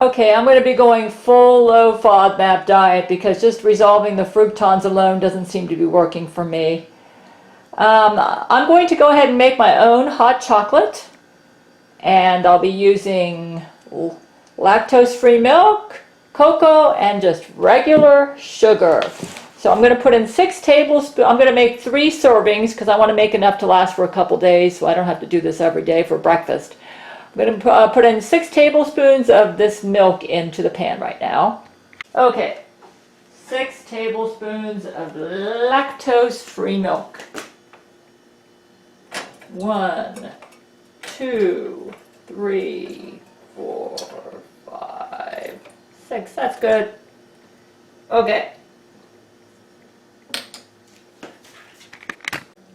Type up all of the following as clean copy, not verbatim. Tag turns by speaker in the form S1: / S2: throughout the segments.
S1: Okay, I'm going to be going full low FODMAP diet because just resolving the fructans alone doesn't seem to be working for me. I'm going to go ahead and make my own hot chocolate, and I'll be using lactose-free milk, cocoa, and just regular sugar. So I'm going to put in 6 tablespoons. I'm going to make 3 servings because I want to make enough to last for a couple days so I don't have to do this every day for breakfast. I'm going to put in 6 tablespoons of this milk into the pan right now. Okay, 6 tablespoons of lactose-free milk. 1, 2, 3, 4, 5, 6. That's good. Okay.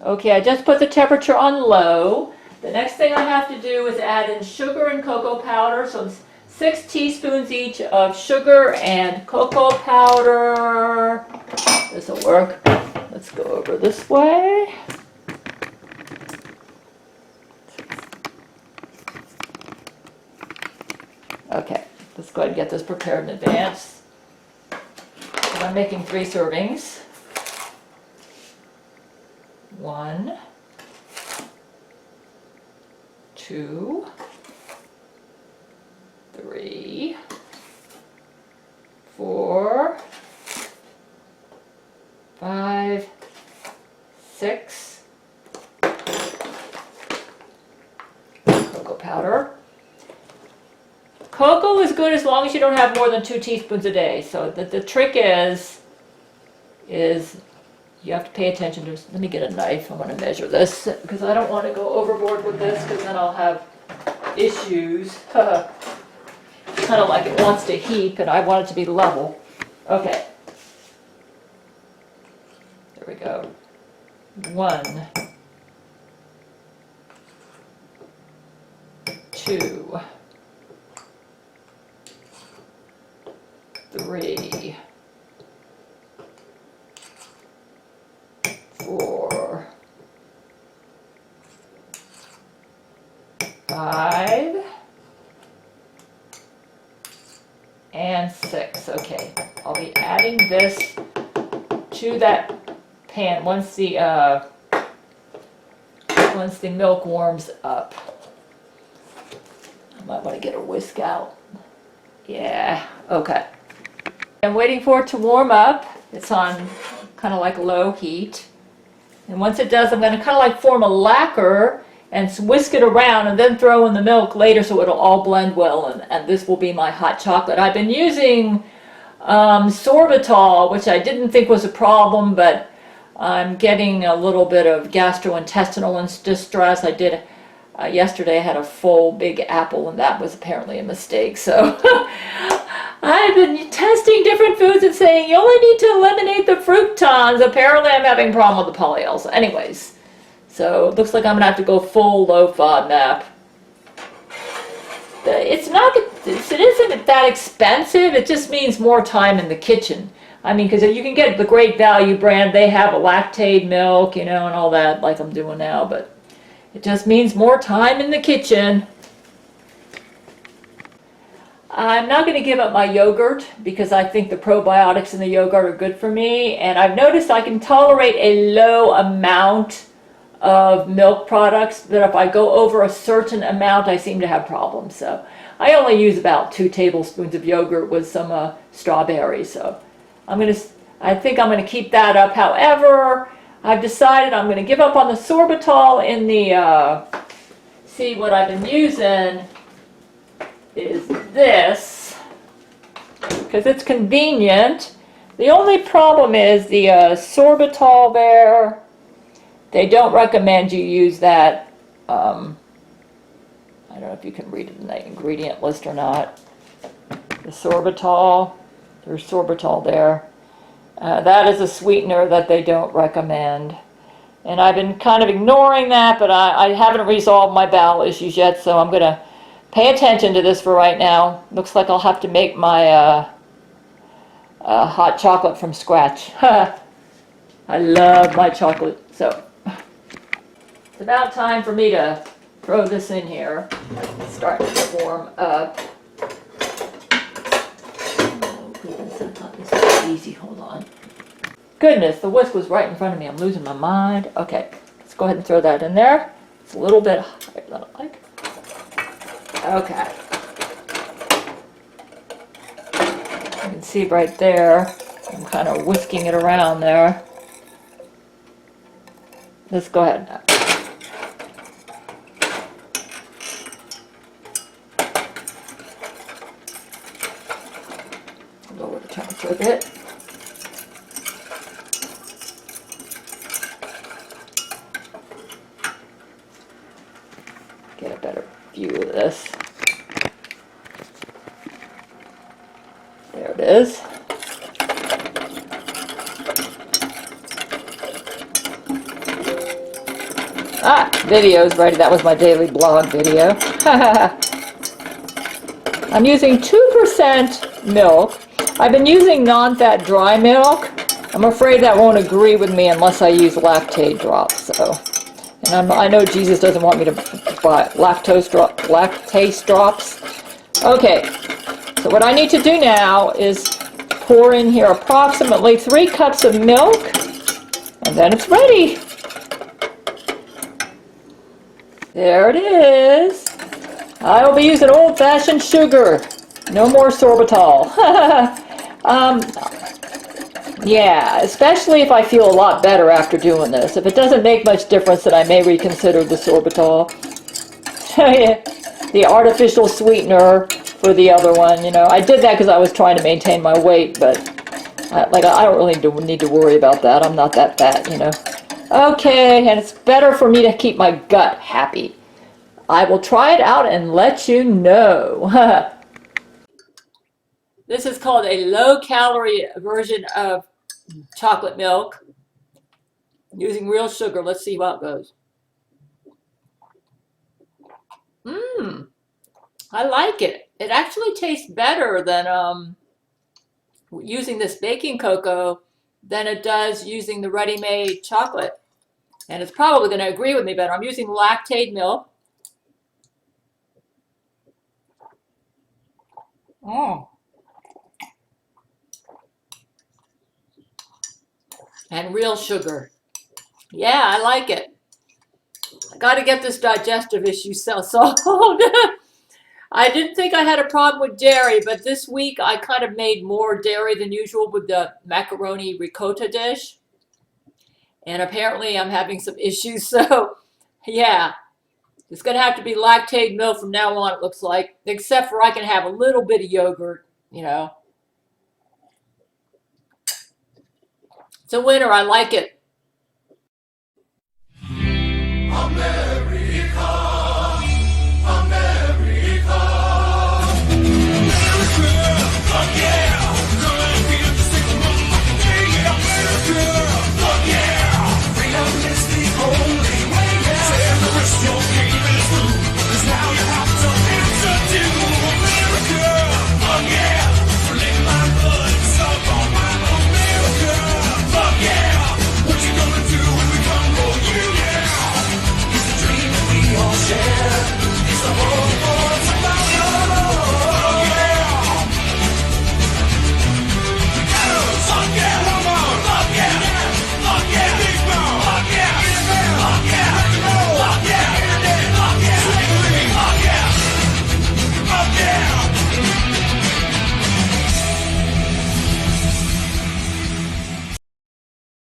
S1: Okay, I just put the temperature on low. The next thing I have to do is add in sugar and cocoa powder. So it's 6 teaspoons each of sugar and cocoa powder. This will work. Let's go over this way. Okay, let's go ahead and get this prepared in advance. I'm making 3 servings. 1, 2, 3, 4, 5, 6. Cocoa powder. Cocoa is good as long as you don't have more than 2 teaspoons a day. So the trick is you have to pay attention to. Let me get a knife. I want to measure this because I don't want to go overboard with this because then I'll have issues. Kind of like it wants to heap and I want it to be level. Okay. There we go. 1, 2, 3, 4, 5, and 6. Okay, I'll be adding this to that pan once the milk warms up. I might want to get a whisk out. Yeah, okay. I'm waiting for it to warm up. It's on kind of like low heat. And once it does, I'm going to kind of like form a lacquer and whisk it around and then throw in the milk later so it'll all blend well, and this will be my hot chocolate. I've been using sorbitol, which I didn't think was a problem, but I'm getting a little bit of gastrointestinal distress. I did yesterday I had a full big apple and that was apparently a mistake. So I've been testing different foods and saying you only need to eliminate the fructans. Apparently I'm having a problem with the polyols. Anyways, so it looks like I'm gonna have to go full low FODMAP. It isn't that expensive. It just means more time in the kitchen. I mean, because you can get the Great Value brand. They have a lactate milk, you know, and all that like I'm doing now, but it just means more time in the kitchen. I'm not going to give up my yogurt because I think the probiotics in the yogurt are good for me, and I've noticed I can tolerate a low amount of milk products, that if I go over a certain amount I seem to have problems. So I only use about 2 tablespoons of yogurt with some strawberries. So I think I'm going to keep that up. However, I've decided I'm going to give up on the sorbitol in the, see what I've been using is this, because it's convenient. The only problem is the sorbitol there, they don't recommend you use that. I don't know if you can read it in the ingredient list or not. The sorbitol, there's sorbitol there. That is a sweetener that they don't recommend. And I've been kind of ignoring that, but I haven't resolved my bowel issues yet, so I'm going to pay attention to this for right now. Looks like I'll have to make my hot chocolate from scratch. I love my chocolate. So it's about time for me to throw this in here. It's starting to warm up. easy. Hold on. Goodness, the whisk was right in front of me. I'm losing my mind. Okay, let's go ahead and throw that in there. It's a little bit higher than I like. Okay. You can see right there, I'm kind of whisking it around there. Let's go ahead now. Lower the temperature a bit. Get a better view of this. There it is. Ah, video's ready. That was my daily blog video. I'm using 2% milk. I've been using non-fat dry milk. I'm afraid that won't agree with me unless I use lactate drops. So, and I know Jesus doesn't want me to buy lactase drops. Okay, so what I need to do now is pour in here approximately 3 cups of milk, and then it's ready. There it is. I will be using old-fashioned sugar. No more sorbitol. Yeah, especially if I feel a lot better after doing this. If it doesn't make much difference, then I may reconsider the sorbitol. The artificial sweetener for the other one, you know. I did that because I was trying to maintain my weight, but I don't really need to worry about that. I'm not that fat, you know. Okay, and it's better for me to keep my gut happy. I will try it out and let you know. This is called a low-calorie version of chocolate milk using real sugar. Let's see how it goes. I like it. It actually tastes better than using this baking cocoa than it does using the ready-made chocolate. And it's probably going to agree with me better. I'm using lactate milk. And real sugar. Yeah, I like it. I got to get this digestive issue solved. I didn't think I had a problem with dairy, but this week I kind of made more dairy than usual with the macaroni ricotta dish. And apparently I'm having some issues. So, yeah, it's going to have to be lactate milk from now on, it looks like. Except for I can have a little bit of yogurt, you know. It's a winner. I like it.